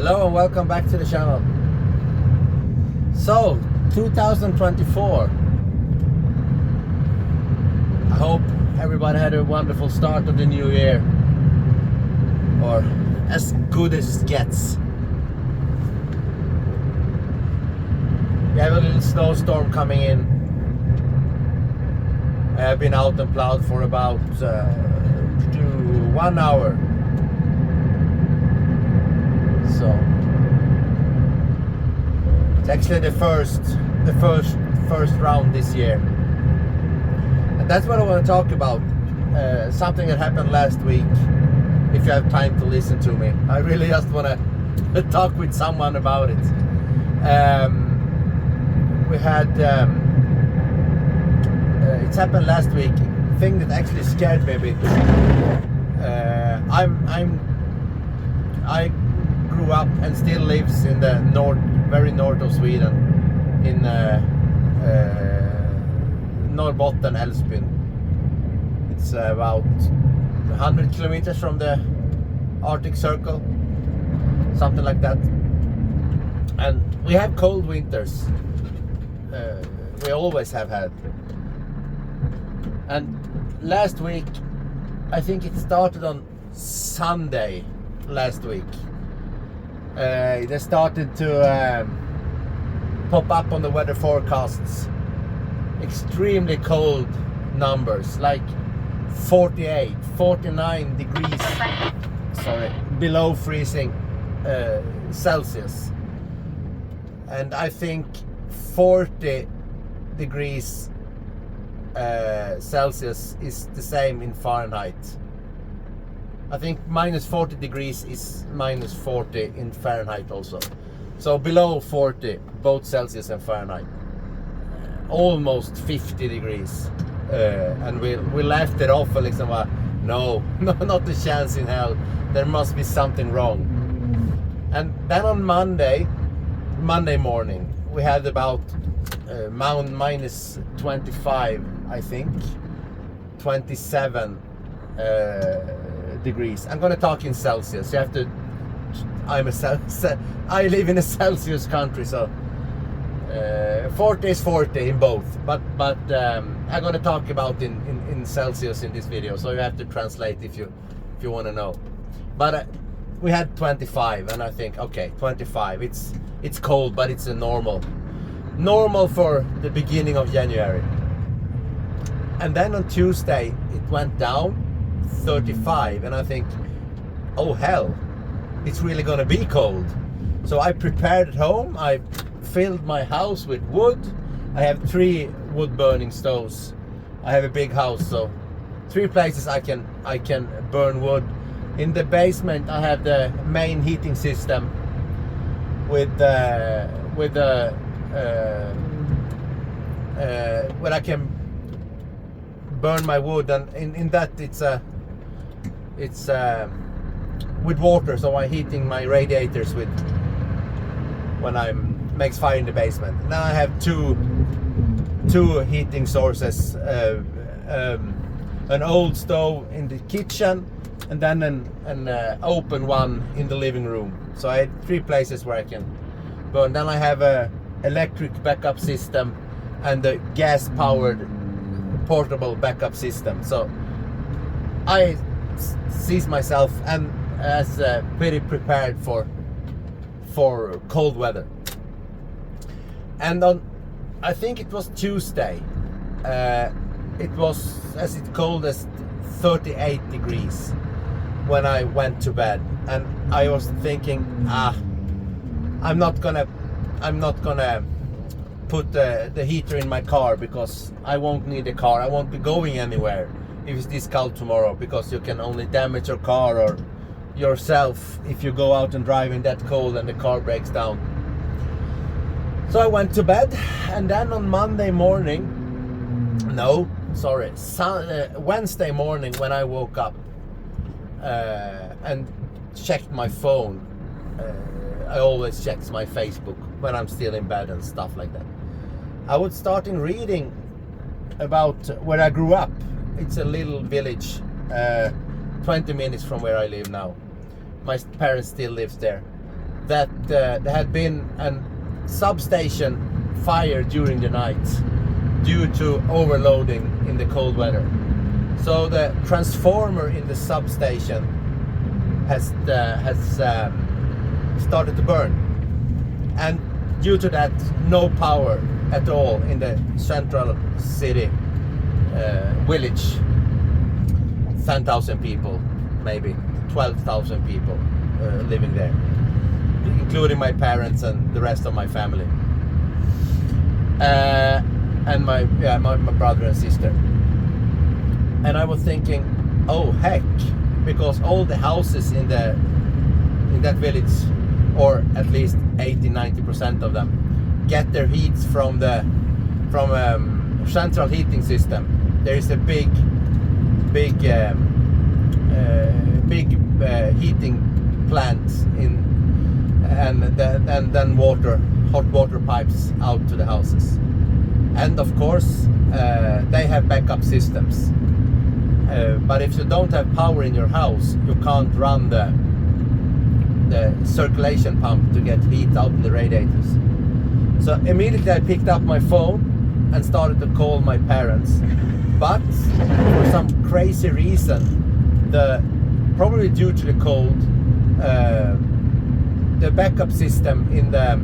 Hello and welcome back to the channel. So, 2024. I hope everybody had a wonderful start of the new year. Or as good as it gets. We have a little snowstorm coming in. I have been out and plowed for about 1 hour. So it's actually the first round this year, and that's what I want to talk about. Something that happened last week. If you have time to listen to me, I really just want to talk with someone about it. We had it's happened last week. Thing that actually scared me a bit. I grew up and still lives in the very north of Sweden, in Norrbotten, Älvsbyn. It's about 100 kilometers from the Arctic Circle, something like that. And we have cold winters. We always have had. And last week, I think it started on Sunday last week. They started to pop up on the weather forecasts extremely cold numbers, like 48, 49 degrees, below freezing Celsius. And I think 40 degrees Celsius is the same in Fahrenheit. I think minus 40 degrees is minus 40 in Fahrenheit also. So below 40, both Celsius and Fahrenheit. Almost 50 degrees. And we laughed it off, like, no, not a chance in hell. There must be something wrong. And then on Monday morning, we had about minus 25, I think, 27 degrees. I'm gonna talk in Celsius. You have to. I live in a Celsius country, so 40 is 40 in both. But I'm gonna talk about in Celsius in this video, so you have to translate if you want to know. But we had 25, and I think, okay, 25. It's cold, but it's a normal for the beginning of January. And then on Tuesday it went down 35, and I think, oh hell, it's really gonna be cold. So I prepared at home. I filled my house with wood. I have 3 wood burning stoves. I have a big house, so 3 places I can burn wood. In the basement I have the main heating system with where I can burn my wood, and in that it's with water, so I'm heating my radiators with when I makes fire in the basement. Now I have two heating sources, an old stove in the kitchen, and then an open one in the living room. So I had 3 places where I can burn. Then I have a electric backup system and a gas powered portable backup system. So I see myself and as pretty prepared for cold weather. And on, I think it was Tuesday, it was as cold as 38 degrees when I went to bed, and I was thinking, I'm not gonna put the heater in my car, because I won't need a car. I won't be going anywhere if it's this cold tomorrow, because you can only damage your car or yourself if you go out and drive in that cold and the car breaks down. So I went to bed, and then on Wednesday morning when I woke up and checked my phone. I always check my Facebook when I'm still in bed and stuff like that. I was starting reading about where I grew up. It's a little village, 20 minutes from where I live now. My parents still live there. that there had been a substation fire during the night due to overloading in the cold weather. So the transformer in the substation has started to burn, and due to that, no power at all in the central city village. 10,000 people, maybe 12,000 people living there, including my parents and the rest of my family, and my brother and sister. And I was thinking, oh heck, because all the houses in that village, or at least 80-90% of them, get their heats from central heating system. There is a big heating plant and then hot water pipes out to the houses. And of course, they have backup systems. But if you don't have power in your house, you can't run the circulation pump to get heat out in the radiators. So immediately I picked up my phone and started to call my parents. But for some crazy reason, probably due to the cold, the backup system in the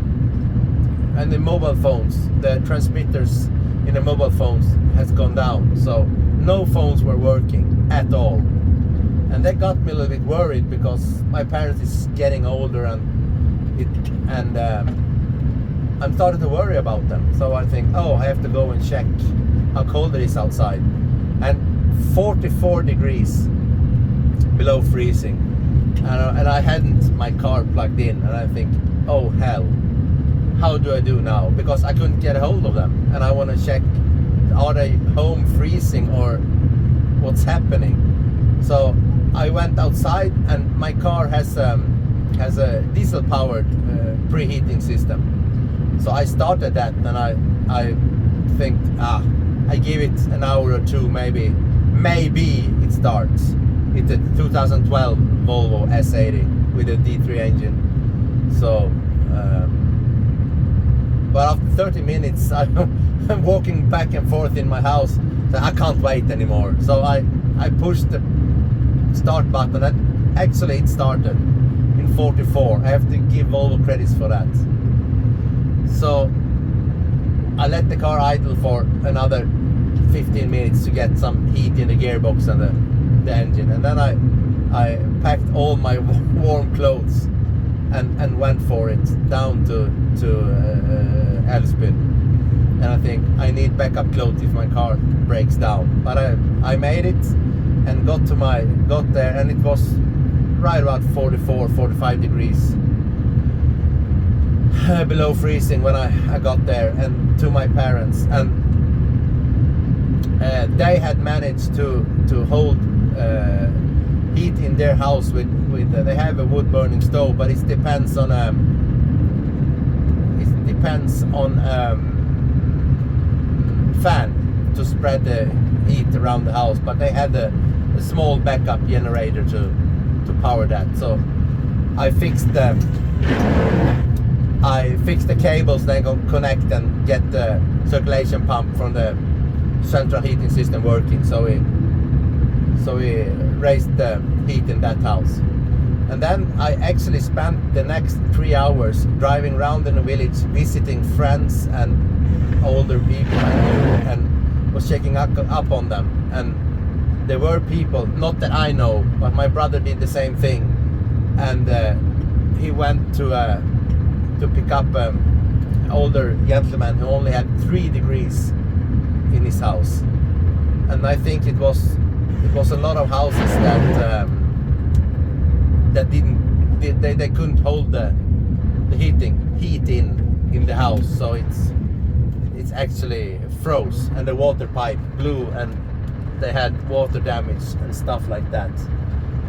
mobile phones, the transmitters in the mobile phones has gone down. So no phones were working at all. And that got me a little bit worried, because my parents is getting older, and I'm starting to worry about them. So I think, oh, I have to go and check how cold it is outside. And 44 degrees below freezing. And I hadn't my car plugged in, and I think, oh hell, how do I do now? Because I couldn't get a hold of them, and I want to check, are they home freezing or what's happening? So I went outside, and my car has a diesel powered preheating system. So I started that, and I think, I give it an hour or two, maybe it starts. It's a 2012 Volvo S80 with a D3 engine. So but after 30 minutes I'm walking back and forth in my house, so I can't wait anymore. So I pushed the start button, and actually it started in 44. I have to give Volvo credits for that. So I let the car idle for another 15 minutes to get some heat in the gearbox and the engine, and then I packed all my warm clothes and went for it down to Älvsbyn. And I think I need backup clothes if my car breaks down. But I made it and got there, and it was right about 44-45 degrees below freezing when I got there, and to my parents. And they had managed to hold heat in their house with they have a wood burning stove, but it depends on fan to spread the heat around the house. But they had a small backup generator to power that. So I fixed the cables, then go connect and get the circulation pump from the central heating system working. So we raised the heat in that house. And then I actually spent the next 3 hours driving around in the village, visiting friends and older people I knew, and was checking up on them. And there were people, not that I know, but my brother did the same thing. And he went to pick up older gentleman who only had 3 degrees in his house. And I think it was a lot of houses that they couldn't hold the heat in the house, so it's actually froze, and the water pipe blew, and they had water damage and stuff like that.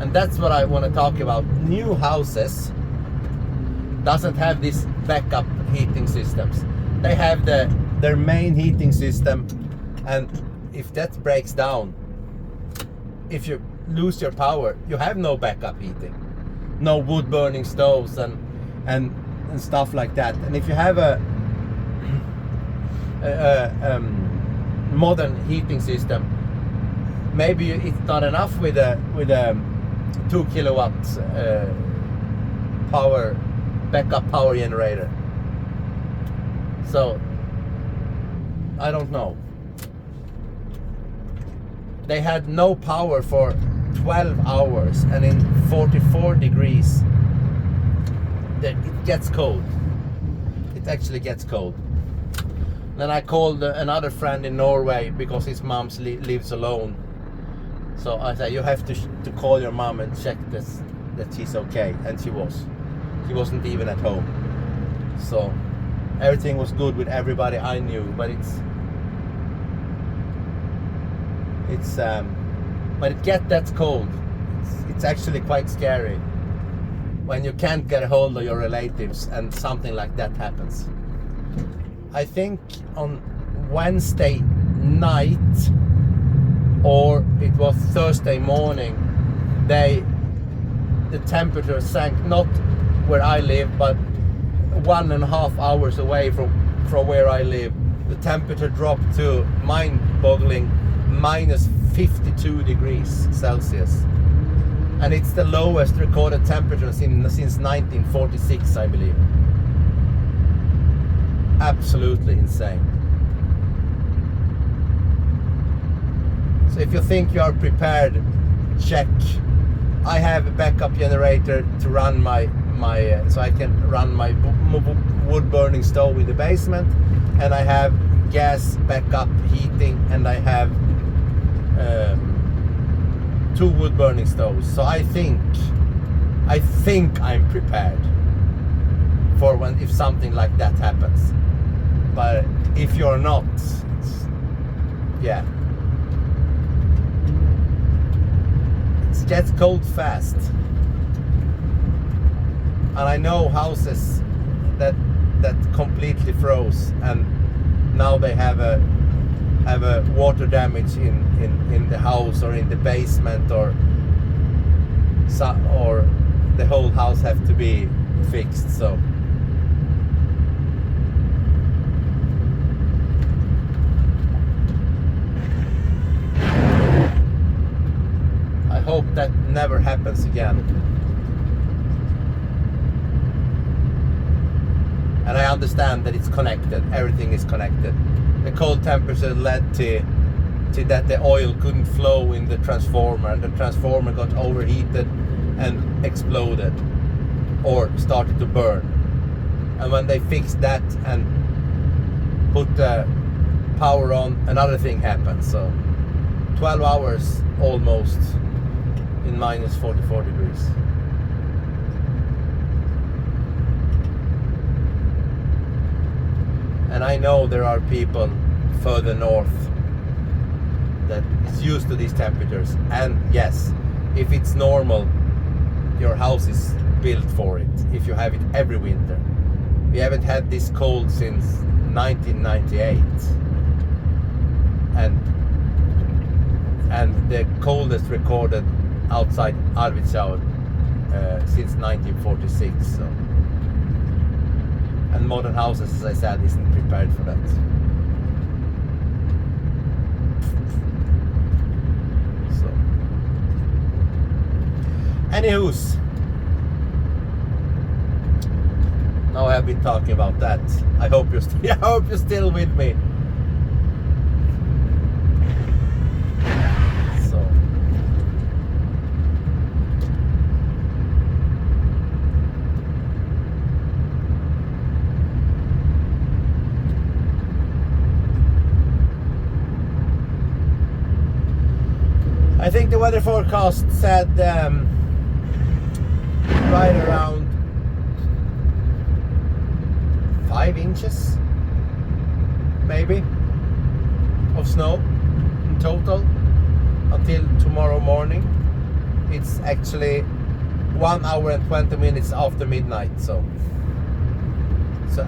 And that's what I want to talk about. New houses doesn't have this backup heating systems. They have their main heating system, and if that breaks down, if you lose your power, you have no backup heating, no wood burning stoves, and and stuff like that. And if you have a modern heating system, maybe it's not enough with a 2 kilowatts power backup power generator. So I don't know. They had no power for 12 hours, and in 44 degrees it gets cold. It actually gets cold. Then I called another friend in Norway because his mom lives alone. So I said, you have to call your mom and check this, that she's okay. And she was. She wasn't even at home. So everything was good with everybody I knew, but but it gets that cold. It's actually quite scary when you can't get a hold of your relatives and something like that happens. I think on Wednesday night, or it was Thursday morning, the temperature sank, not where I live, but 1.5 hours away from where I live. The temperature dropped to mind-boggling minus 52 degrees Celsius. And it's the lowest recorded temperature since 1946, I believe. Absolutely insane. So if you think you are prepared, check. I have a backup generator to run my so I can run my wood burning stove in the basement, and I have gas backup heating, and I have 2 wood burning stoves. So I think I'm prepared for if something like that happens. But if you're not, yeah, it gets cold fast. And I know houses that completely froze, and now they have a water damage in the house or in the basement, or the whole house have to be fixed. So I hope that never happens again. And I understand that it's connected. Everything is connected. The cold temperature led to that the oil couldn't flow in the transformer, and the transformer got overheated and exploded or started to burn. And when they fixed that and put the power on, another thing happened. So 12 hours almost in minus 44 degrees. And I know there are people further north that is used to these temperatures. And yes, if it's normal, your house is built for it. If you have it every winter. We haven't had this cold since 1998. And the coldest recorded outside Arvidsjaur since 1946. So. And modern houses, as I said, isn't prepared for that. So, anywho's, now I have been talking about that. I hope you're still with me. I think the weather forecast said right around 5 inches, maybe, of snow in total until tomorrow morning. It's actually 1 hour and 20 minutes after midnight, so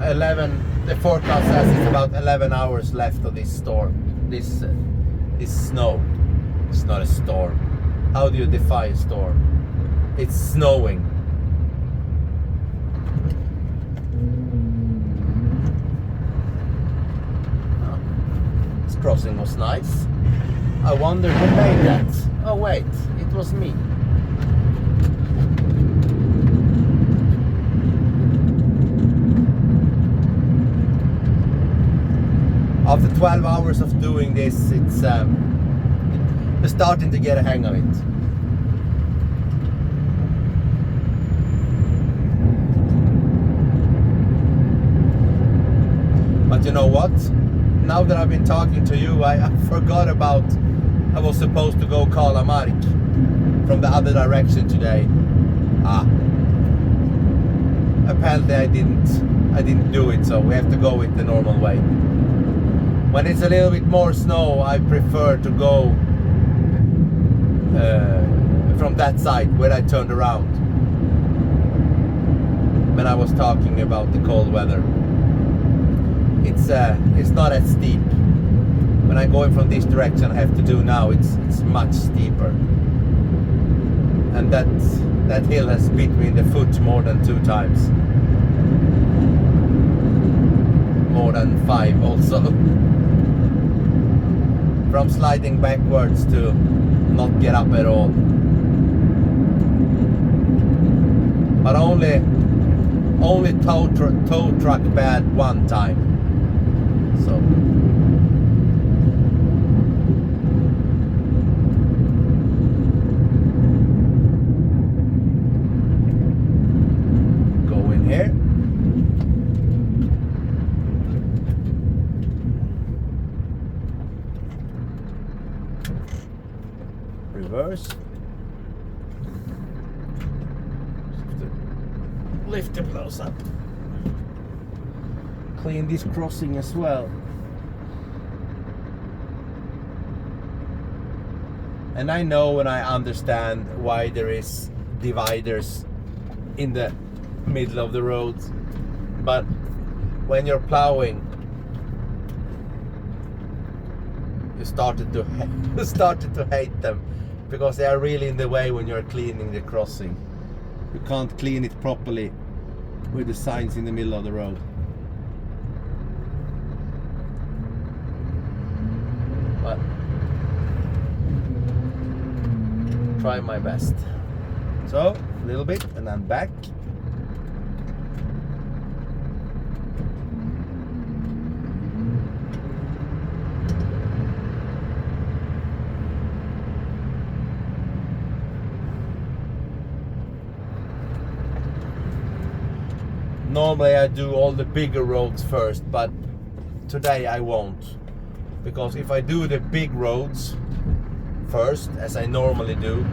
11. The forecast says it's about 11 hours left of this storm, this snow. It's not a storm. How do you define a storm? It's snowing. crossing was nice. I wonder who made that. Oh wait, it was me. After 12 hours of doing this, it's starting to get a hang of it. But you know what? Now that I've been talking to you, I forgot about I was supposed to go Kalamark from the other direction today. Apparently I didn't do it, so we have to go it the normal way. When it's a little bit more snow, I prefer to go from that side where I turned around when I was talking about the cold weather. It's not as steep. When I'm going from this direction I have to do now, it's much steeper. And that hill has beat me in the foot more than 2 times. More than 5 also. From sliding backwards to not get up at all. But only tow truck bad 1 time. So go in here. Reverse. Lift the close up. Clean this crossing as well. And I know and I understand why there is dividers in the middle of the road, but when you're plowing, you started to hate them because they are really in the way when you're cleaning the crossing. You can't clean it properly with the signs in the middle of the road. But try my best. So a little bit and then back. Normally I do all the bigger roads first, but today I won't, because if I do the big roads first, as I normally do,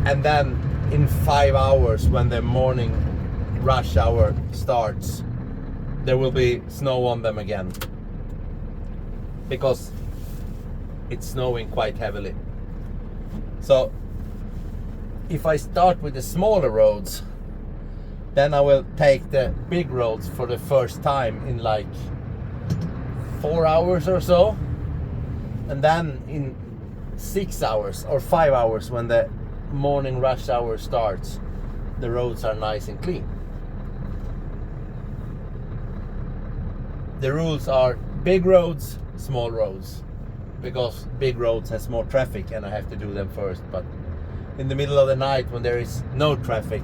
and then in 5 hours when the morning rush hour starts, there will be snow on them again, because it's snowing quite heavily. So if I start with the smaller roads, then I will take the big roads for the first time in like 4 hours or so. And then in 6 hours or 5 hours when the morning rush hour starts, the roads are nice and clean. The rules are big roads, small roads, because big roads has more traffic and I have to do them first. But in the middle of the night when there is no traffic,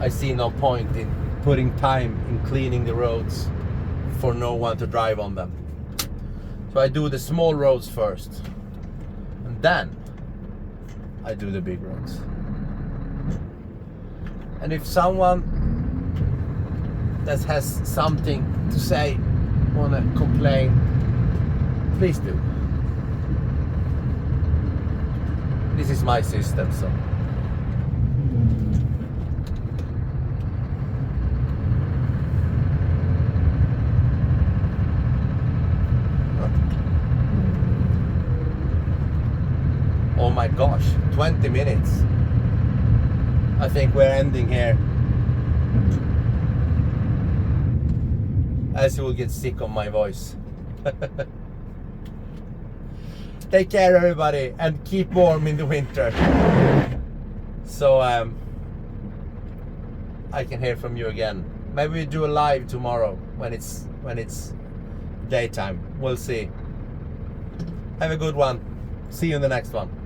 I see no point in putting time in cleaning the roads for no one to drive on them. So I do the small roads first, and then I do the big roads. And if someone that has something to say, wanna complain, please do. This is my system, so. Oh my gosh, 20 minutes. I think we're ending here, as you will get sick of my voice. Take care everybody and keep warm in the winter. So I can hear from you again. Maybe we do a live tomorrow when it's daytime. We'll see. Have a good one. See you in the next one.